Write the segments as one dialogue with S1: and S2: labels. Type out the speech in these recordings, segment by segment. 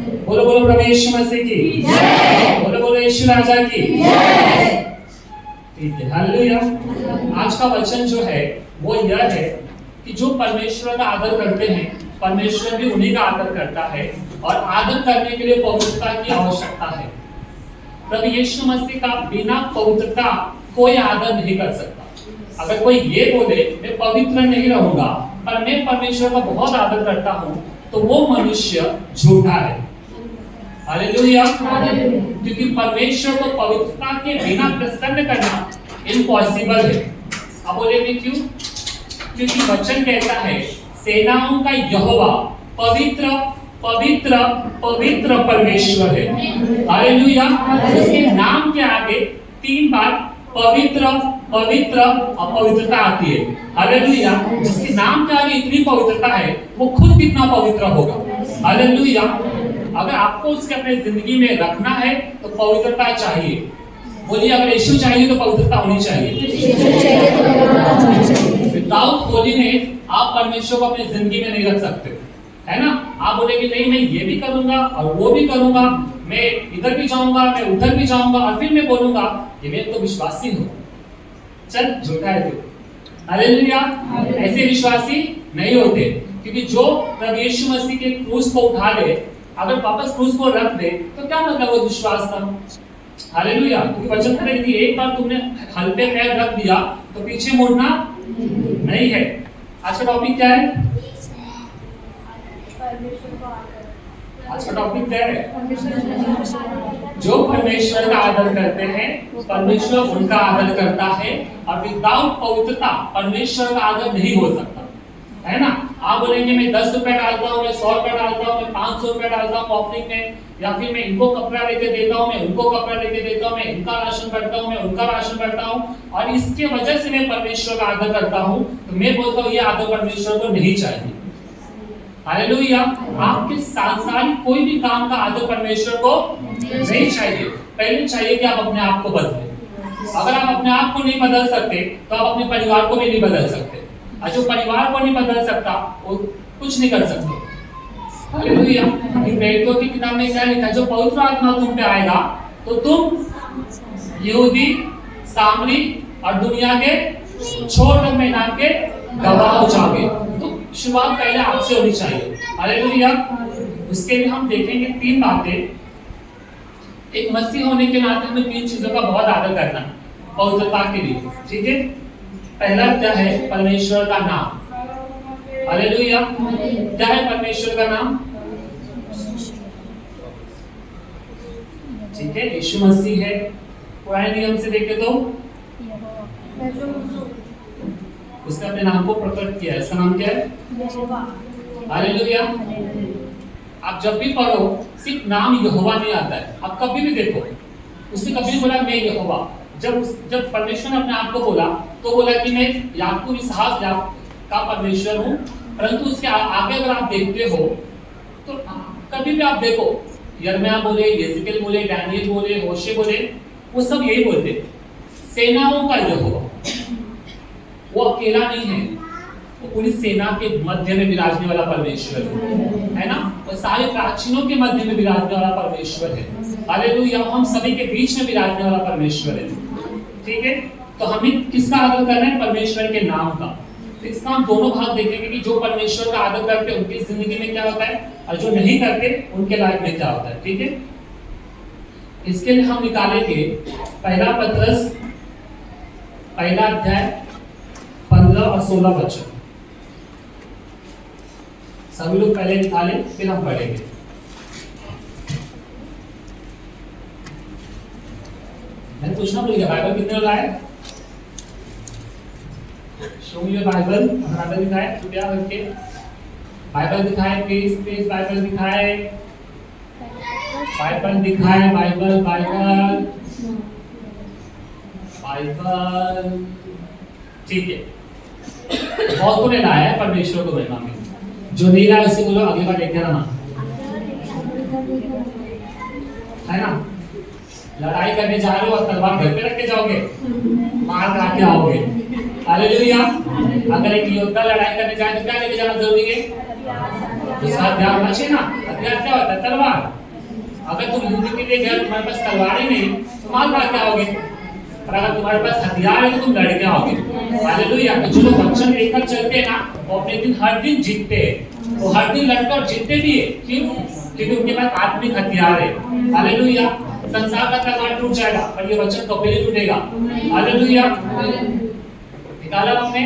S1: बोलो बोलो प्रभु यीशु मसीह की जय। बोलो बोलो यीशु राजा की जय। ठीक है, हालेलुया। आज का वचन जो है वो यह है कि जो परमेश्वर का आदर करते हैं परमेश्वर भी उन्हीं का आदर करता है, और आदर करने के लिए पवित्रता की आवश्यकता है। प्रभु यीशु मसीह का बिना पवित्रता कोई आदर नहीं कर सकता। अगर कोई ये बोले मैं पवित्र नहीं रहूंगा पर मैं परमेश्वर का बहुत आदर करता हूं, तो वो मनुष्य झूठा है। हालेलुया। क्योंकि परमेश्वर को पवित्रता के बिना प्रसन्न करना इम्पॉसिबल है। अब बोलेंगे क्यों? क्योंकि वचन कहता है सेनाओं का यहोवा पवित्र पवित्र पवित्र परमेश्वर है। हालेलुया। उसके नाम के आगे 3 बार पवित्र पवित्र और पवित्रता आती है। हालेलुया। जिसके नाम के आगे इतनी पवित्रता है वो खुद कितना पवित्र होगा। हालेलुया। अगर आपको उसके अपने जिंदगी में रखना है तो पवित्रता चाहिए। बोलिए अगर यीशु चाहिए तो पवित्रता होनी चाहिए। विदाउट होलीनेस आप परमेश्वर को अपनी जिंदगी में नहीं रख सकते, है ना। आप बोलेंगे नहीं मैं ये भी करूंगा और वो भी करूंगा, मैं इधर भी जाऊंगा मैं उधर भी जाऊंगा, और फिर मैं बोलूंगा कि मैं तो विश्वासी हूँ। चल झूठा है तू। हालेलुया। ऐसे विश्वासी नहीं होते, क्योंकि जो प्रभु यीशु मसीह के क्रूस को उठा ले, अगर वापस क्रूस को रख दे तो क्या मतलब वो विश्वास था। हालेलुया। क्योंकि वचन कहता है कि एक बार तुमने हल पे पैर रख दिया तो पीछे मुड़ना नहीं है। आज का टॉपिक क्या है? आज का टॉपिक क्या है? जो परमेश्वर का आदर करते हैं परमेश्वर उनका आदर करता है, और विदाउट पवित्रता परमेश्वर का आदर नहीं हो सकता, है ना। आप बोलेंगे मैं 10 रुपए डालता हूँ, मैं 100 रुपए डालता हूँ, मैं 500 रुपए डालता हूँ ऑफरिंग में, या फिर मैं इनको कपड़ा लेके देता हूँ, मैं उनको कपड़ा लेके देता हूँ, मैं इनका राशन करता हूँ, मैं उनका राशन करता हूँ, और इसके वजह से मैं परमेश्वर का आदर करता हूँ, तो मैं बोलता हूँ ये आदर परमेश्वर को नहीं चाहिए। हालेलुया। आपके सांसारिक कोई भी काम का आदर परमेश्वर को नहीं चाहिए। पहले चाहिए कि आप अपने आप को बदलें। अगर आप अपने आप को नहीं बदल सकते तो आप अपने परिवार को भी नहीं बदल सकते, और जो परिवार को नहीं बदल सकता वो कुछ नहीं कर सकते। हालेलुया। प्रेरितों की किताब में क्या लिखा है? जो पवित्र आत्मा तुम पे आएगा तो तुम यहूदी, सामरी और दुनिया के छोर तक में नाम के गवाह हो जाओगे। तो शुरुआत पहले आपसे होनी चाहिए। हालेलुया। उसके लिए हम देखेंगे 3 बातें। एक मसीह होने के नाते हमें 3 चीजों का बहुत आदर करना पवित्रता के लिए, ठीक है। पहला क्या है? परमेश्वर का नाम। हालेलुया। क्या है परमेश्वर का नाम? ठीक है, यीशु मसीह है। पुराने नियम से देखे तो उसने अपने नाम को प्रकट किया है। इसका नाम क्या है? हालेलुया। आप जब भी पढ़ो सिर्फ नाम यहोवा नहीं आता है। आप कभी भी देखो उसने कभी नहीं बोला मैं यहोवा। जब परमेश्वर ने अपने आप को बोला तो बोला कि मैं याकूब इसहाक का परमेश्वर हूँ। परंतु उसके आगे अगर आप देखते हो तो कभी भी आप देखो यिर्मयाह बोले, यहेजकेल बोले, दानियेल बोले, होशे बोले, वो सब यही बोलते सेनाओं का यहोवा। वो अकेला नहीं है, वो पूरी सेना के मध्य में विराजने वाला परमेश्वर है ना। वो सारे प्राचीनों के मध्य में विराजने वाला परमेश्वर है। हालेलुया। हम सभी के बीच में विराजने वाला परमेश्वर है, ठीक है। तो हमें किसका आदर करना है? परमेश्वर के नाम का। तो इसका हम दोनों भाग देखेंगे कि जो परमेश्वर का आदर करते हैं उनकी जिंदगी में क्या होता है, और जो नहीं करते उनके लाइफ में क्या होता है, ठीक है। इसके लिए हम निकालेंगे पहला पत्रस 1 अध्याय 15 और 16 वचन। सभी लोग पहले निकालें फिर हम पढ़ेंगे। मैं पूछना भूल गया, बाइबल कितने लोग आए? Show me your Bible. Bible दिखाए कृपया करके, बाइबल दिखाए प्लीज प्लीज, बाइबल दिखाए, बाइबल दिखाए, बाइबल बाइबल बाइबल। ठीक है, बहुतों ने लाया है परमेश्वर को महिमा में। जो नहीं लाया उसे बोलो अगली बार लेके आना, है ना। लड़ाई करने जा रहे हो और तलवार घर पे रख के जाओगे, मार खा के आओगे। हालेलुया। अगर एक योद्धा लड़ाई करने जाए तो क्या लेके जाना जरूरी है? उसका हथियार होना चाहिए ना। हथियार क्या होता है? तलवार। अगर तुम युद्ध के लिए गए, तुम्हारे पास तलवार ही नहीं, तो मार मार के आओगे। और अगर तुम्हारे पास हथियार है तो तुम लड़ के आओगे। हालेलुया। तो जो लोग वचन लेकर चलते हैं ना, वो अपने दिन हर दिन जीतते हैं। वो हर दिन लड़ते और जीतते भी है। क्यों? क्योंकि उनके पास आत्मिक हथियार है। हालेलुया। संसार का तलवार टूट जाएगा पर ये वचन कभी नहीं टूटेगा। हालेलुया। निकाला हमने।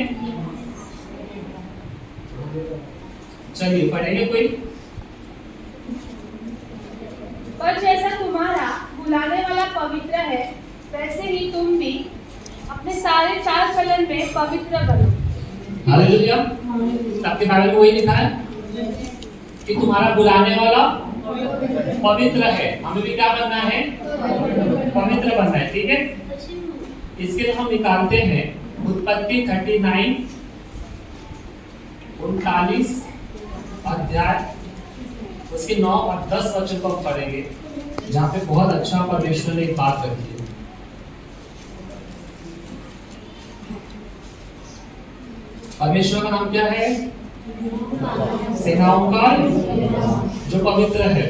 S1: चलिए पढ़ेंगे कोई।
S2: पर जैसा तुम्हारा बुलाने वाला पवित्र है, वैसे ही तुम भी अपने सारे चाल चलन में पवित्र बनो।
S1: हालेलुया। सबके बारे में वही लिखा है कि तुम्हारा बुलाने वाला पवित्र है। हमें भी क्या बनना है? पवित्र बनना है। ठीक है। इसके लिए हम निकालते हैं उत्पत्ति 39 39 अध्याय, उसके 9 और 10 वचन को हम पढ़ेंगे, जहाँ पे बहुत अच्छा परमेश्वर ने एक बात रखी है। परमेश्वर का नाम क्या है? सेनाओं का जो पवित्र है।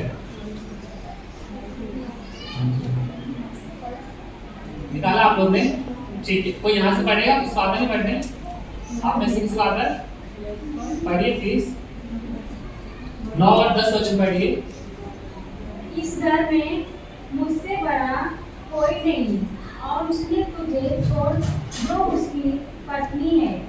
S1: निकाला आप लोग ने? ठीक है। कोई यहाँ से पढ़ेगा? किस फादर नहीं पढ़ने? आप में सिक्स फादर पढ़िए प्लीज। 9 और 10 वचन पढ़िए।
S3: इस घर में मुझसे बड़ा कोई नहीं, और उसने तुझे छोड़ जो उसकी पत्नी है,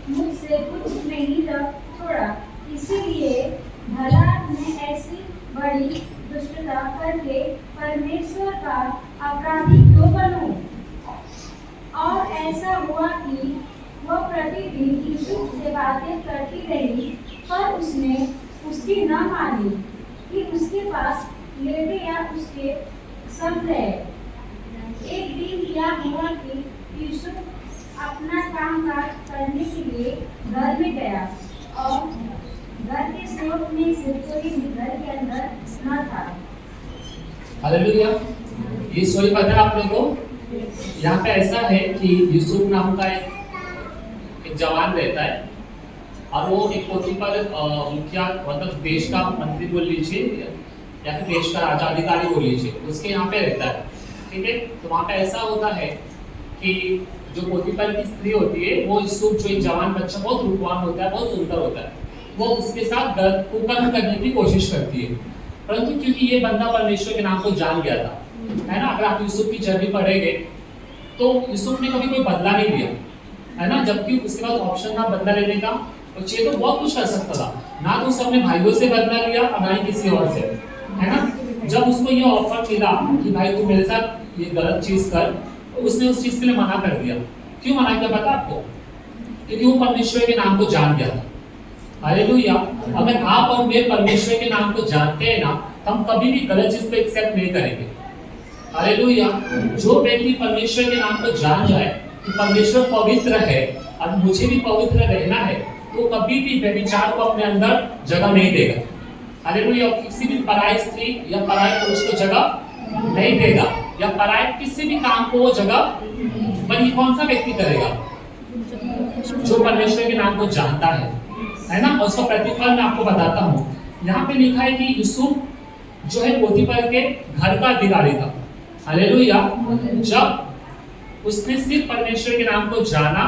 S3: मुझसे कुछ नहीं छोड़ा। इसीलिए भला मैं ऐसी बड़ी दुष्टता करके परमेश्वर का अपराधी क्यों बनूं? और ऐसा हुआ कि वह प्रतिदिन यूसुफ से बातें करती रही, पर उसने उसकी न मानी कि उसके पास लेटे या उसके संग रहे। एक दिन क्या हुआ कि यूसुफ अपना काम काज करने के लिए घर में गया, और घर के स्रोत में से कोई घर के अंदर न था।
S1: हालेलुया। ये स्टोरी पता है आप लोगों को? यहाँ पे ऐसा है कि यूसुफ नाम का एक जवान रहता है, और वो एक पोतीफर मुखिया, मतलब देश का मंत्री बोल लीजिए या फिर देश का राजा अधिकारी बोल लीजिए, उसके यहाँ पे रहता है। ठीक है। तो वहाँ पे ऐसा होता है कि जो पोतीफर की स्त्री होती है, वो यूसुफ जो एक जवान बच्चा बहुत रूपवान होता है, बहुत सुंदर होता है, वो उसके साथ कुकर्म करने की कोशिश करती है। परंतु क्योंकि ये बंदा परमेश्वर के नाम को जान गया था, है ना। अगर आप यूसुफ की जर्नी पढ़ेंगे तो यूसुफ ने कभी कोई बदला नहीं लिया, है ना। जबकि उसके पास ऑप्शन था बदला लेने का, और चाहिए तो बहुत कुछ कर सकता था। ना तो उसने अपने भाइयों से बदला लिया और ना ही किसी और से, है ना। जब उसको ये ऑफर मिला कि भाई तू मेरे साथ ये गलत चीज कर, तो उसने उस चीज के लिए मना कर दिया। क्यों मना किया पता आपको? क्योंकि वो परमेश्वर के नाम को जान गया था। हालेलुया। अगर आप और मैं परमेश्वर के नाम को जानते हैं ना, तो हम कभी भी गलत चीज को एक्सेप्ट नहीं करेंगे। हालेलुया। जो व्यक्ति परमेश्वर के नाम को जान जाए कि परमेश्वर पवित्र है और मुझे भी पवित्र रहना है, तो कभी भी व्यभिचार को अपने अंदर जगह नहीं देगा। हालेलुया। किसी भी पराई स्त्री या पराई पुरुष को जगह नहीं देगा, या पराई किसी भी काम को वो जगह, पर ये कौन सा व्यक्ति करेगा? जो परमेश्वर के नाम को जानता है ना। और उसका प्रतिफल मैं आपको बताता हूँ। यहाँ पे लिखा है कि यूसुफ जो है पोतीफर के घर का अधिकारी था। हालेलुया। जब उसने सिर्फ परमेश्वर के नाम को जाना,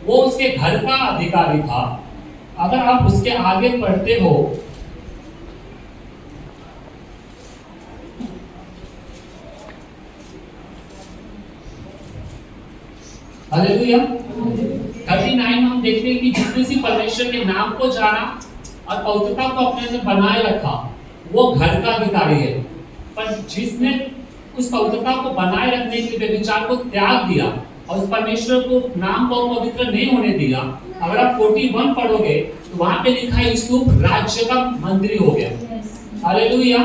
S1: वो उसके घर का अधिकारी था। अगर आप उसके आगे पढ़ते हो, हालेलुया 39 हम देखते हैं कि जिसने सिर्फ परमेश्वर के नाम को जाना और पवित्रता को अपने अंदर बनाए रखा, वो घर का अधिकारी है। पर जिसने उस पवित्रता को बनाए रखने के लिए विचार को त्याग दिया और उस परमेश्वर को नाम को पवित्र नहीं होने दिया, अगर आप 41 पढ़ोगे तो वहां पे लिखा है यूसुफ राज्य का मंत्री हो गया। हालेलुया।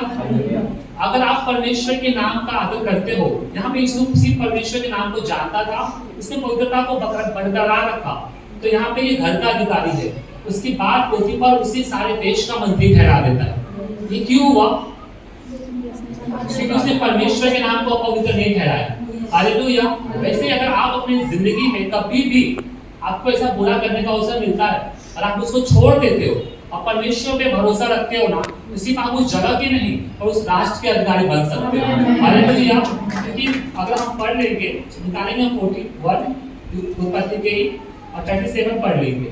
S1: अगर आप परमेश्वर के नाम का आदर करते हो, यहाँ पे यूसुफ सिर्फ परमेश्वर के नाम को जानता था, उसने पवित्रता को बरकरार रखा, तो यहाँ पे ये घर का अधिकारी है। उसकी बात पोतीफर उसे सारे देश का मंत्री ठहरा देता है। ये क्यों हुआ? क्योंकि उसने परमेश्वर के नाम को अपवित्र नहीं ठहराया। हालेलुया। वैसे अगर आप अपनी जिंदगी में कभी भी आपको ऐसा बुरा करने का अवसर मिलता है और आप उसको छोड़ देते हो और परमेश्वर पे भरोसा रखते हो ना, सिर्फ आप उस जगह के नहीं और उस राष्ट्र के अधिकारी बन सकते हैं। हालेलुया। क्योंकि अगर हम पढ़ लेंगे, निकालेंगे 41 उत्पत्ति के और 37 पढ़ लेंगे,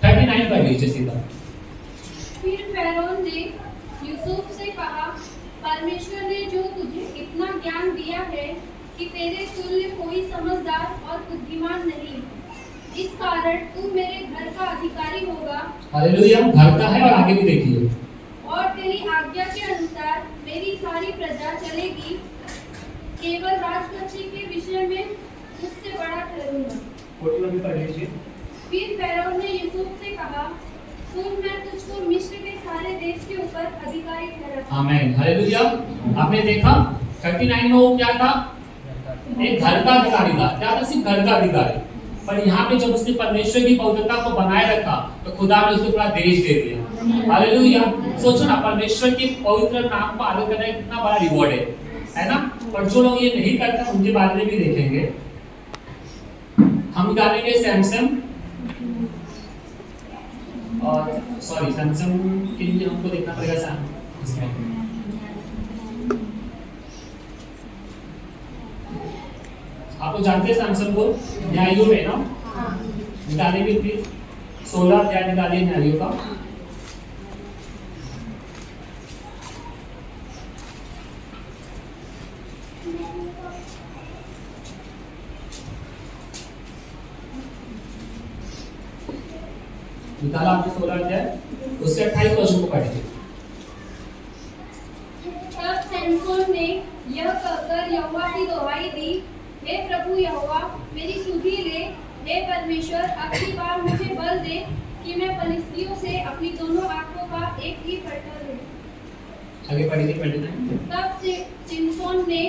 S1: 39 पढ़ लीजिए सीधा।
S4: फिर फ़िरौन ने यूसुफ से कहा, परमेश्वर ने जो तुझे इतना ज्ञान दिया है कि तेरे तुल्य कोई समझदार और बुद्धिमान नहीं, इस कारण तू मेरे घर का अधिकारी होगा।
S1: हालेलुया। घर का है और आगे भी देखिए।
S4: और तेरी आज्ञा के अनुसार मेरी सारी प्रजा चलेगी, केवल राजगद्दी के विषय में मुझसे बड़ा ठहरूंगा।
S1: 41 भी पढ़ लीजिए।
S4: फिर फ़िरौन ने यूसुफ से कहा, सुन, मैं तुझको मिस्र के सारे देश के ऊपर अधिकारी ठहराऊंगा।
S1: आमीन। हालेलुया। आपने देखा 39 में वो क्या था? एक घर का अधिकारी था। क्या था? सिर्फ घर का अधिकारी। पर यहाँ पे जब उसने परमेश्वर की पवित्रता को बनाए रखा तो खुदा ने उसे पूरा देश दे दिया। हालेलुया। सोचो ना, परमेश्वर के पवित्र नाम को आदर करना कितना बड़ा रिवॉर्ड है ना? पर जो लोग ये नहीं करते उनके बारे में भी देखेंगे। हम निकालेंगे सैमसंग और सैमसंग के लिए हमको देखना पड़ेगा इसमें आप लोग जानते हैं सैमसंग को, न्यायों में ना निकालेंगे प्लीज। 16 अध्याय निकालिए न्यायों का। निकाला आपने 16 अध्याय, उससे 28 क्वेश्चन को पढ़िए।
S4: तब सैमसोन ने यह कहकर यहोवा की दुहाई दी, हे प्रभु यहोवा, मेरी सुधि ले। हे परमेश्वर, अगली बार मुझे बल दे कि मैं फलिस्तियों से अपनी दोनों आंखों का एक ही फटका लूं।
S1: आगे पढ़िए 29।
S4: तब से सिमसोन ने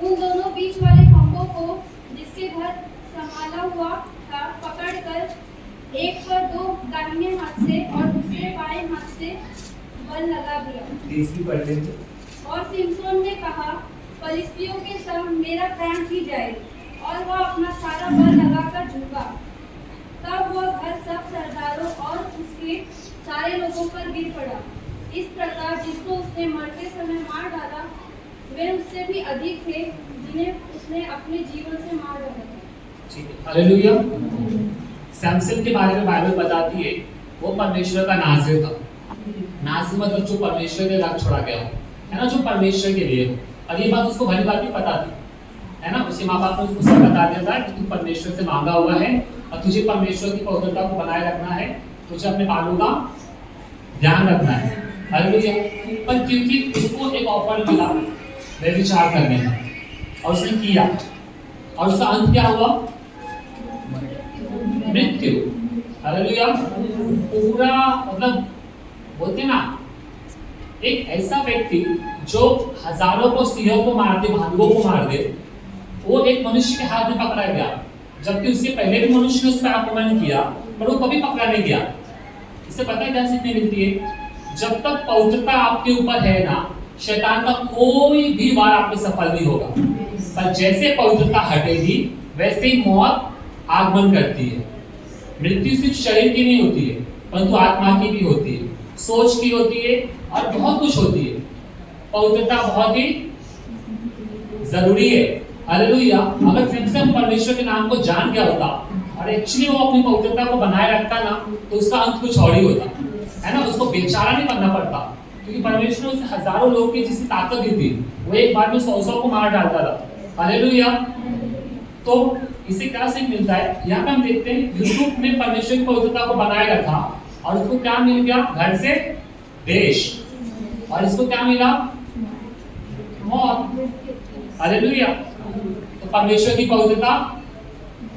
S4: उन दोनों बीच वाले खंभों को, जिसके घर संभाला हुआ था, पकड़कर एक पर 2 दाहिने हाथ से और दूसरे बाएं हाथ से बल लगा दिया।
S1: 30 भी पढ़ लेंगे।
S4: और सिमसोन ने कहा, फलिस्तियों के संग मेरा प्राण ही जाए, और वह अपना सारा बल लगाकर झुका। तब वह घर सब सरदारों और उसके सारे लोगों पर गिर पड़ा। इस प्रकार जिसको उसने मरते समय मार डाला, वे उससे भी अधिक थे जिन्हें उसने अपने जीवन से मार डाला था।
S1: ठीक है। हालेलुया। सैमसन के बारे में बाइबल बताती है वो परमेश्वर का नाज़िर था। नाज़िर मतलब जो परमेश्वर के रख छोड़ा गया हो, है ना, जो परमेश्वर के लिए हो। और ये बात उसको भली बात पता थी, है ना। उसके माँ बाप ने उसको सब बता दिया था कि तू परमेश्वर से मांगा हुआ है और तुझे परमेश्वर की पवित्रता को बनाए रखना है, तुझे अपने बालों का ध्यान रखना है। हालेलुया। पर क्योंकि उसको एक ऑफर मिला व्यभिचार करने का और उसने किया, और उसका अंत क्या हुआ? मृत्यु। हालेलुया। पूरा मतलब बोलते ना, एक ऐसा व्यक्ति जो हजारों को सिंहों को मार दे, भालुओं को मार दे, वो एक मनुष्य के हाथ में पकड़ा गया, जबकि उसके पहले भी मनुष्य ने उस पर आक्रमण किया, पर वो कभी पकड़ा नहीं गया। इससे पता है क्या सीखने मिलती है? जब तक पवित्रता आपके ऊपर है ना, शैतान का कोई भी वार आप पे सफल नहीं होगा। पर जैसे पवित्रता हटेगी वैसे ही मौत आगमन करती है। मृत्यु सिर्फ शरीर की नहीं होती है, परंतु आत्मा की भी होती है, सोच की होती है और बहुत कुछ होती है। पवित्रता बहुत ही जरूरी है। हालेलुया। अगर सिमसन परमेश्वर के नाम को जान गया होता और एक्चुअली वो अपनी पवित्रता को बनाए रखता ना, तो उसका अंत कुछ और ही होता, है ना। उसको बेचारा नहीं करना पड़ता, क्योंकि परमेश्वर ने उसे हजारों लोग की जिसकी ताकत दी थी, वो एक बार में 100 को मार डालता था। हालेलुया। तो इससे क्या सीख मिलता है? यहाँ पे हम देखते हैं यूसुफ ने परमेश्वर की पवित्रता को बनाए रखा और उसको क्या मिल गया? घर से देश। और इसको क्या मिला? मौत। हालेलुया। तो परमेश्वर की पवित्रता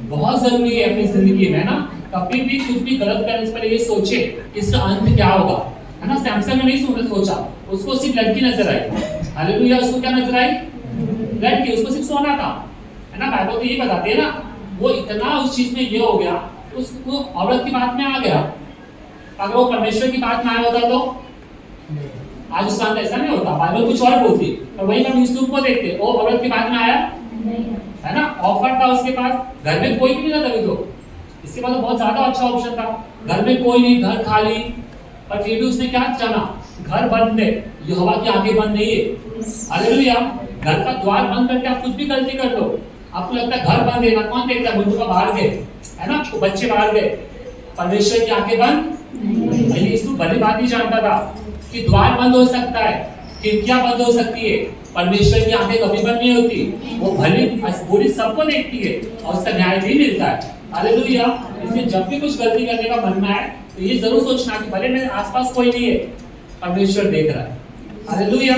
S1: बहुत जरूरी है अपनी जिंदगी में, ना। कभी भी कुछ भी गलत करने से पहले ये सोचे इसका अंत क्या होगा, है ना। सैमसन ने नहीं सोचा, उसको सिर्फ लड़की नजर आई। हालेलुया। उसको क्या नजर आई? लड़की। उसको सिर्फ सोना था, है ना। बाइबल तो ये बताती है ना, वो इतना उस चीज में ये हो गया, उसको औरत की बात में आ गया। अगर वो परमेश्वर की बात में आया होता तो आज उसका अंत ऐसा नहीं होता। बाइबल कुछ और बोलती, और वही हम यूसुफ को देखते, वो औरत की बात में आया, है ना। ऑफर था उसके पास, घर में कोई भी नहीं था तभी तो। इसके बाद तो बहुत ज्यादा अच्छा ऑप्शन था। घर में कोई नहीं, घर खाली, पर फिर भी उसने क्या जाना, घर बंद है, यहोवा की आंखें बंद नहीं है। हालेलुया। घर का द्वार बंद करके आप कुछ भी गलती कर दो, आपको लगता है घर बंद है ना, कौन देखता है, बंधु का बाहर गए है ना, तो बच्चे बाहर गए, परमेश्वर की आंखें बंद नहीं। यीशु भली बात ही जानता था कि द्वार बंद हो सकता है, खिड़कियां बंद हो सकती है, परमेश्वर की आंखें कभी बंद नहीं होती। वो भली बुरी सबको देखती है और उसका न्याय भी मिलता है। हालेलुया। इसलिए जब भी कुछ गलती करने का मन में आए तो ये जरूर सोचना कि भले मेरे आसपास कोई नहीं है, परमेश्वर देख रहा है। हालेलुया।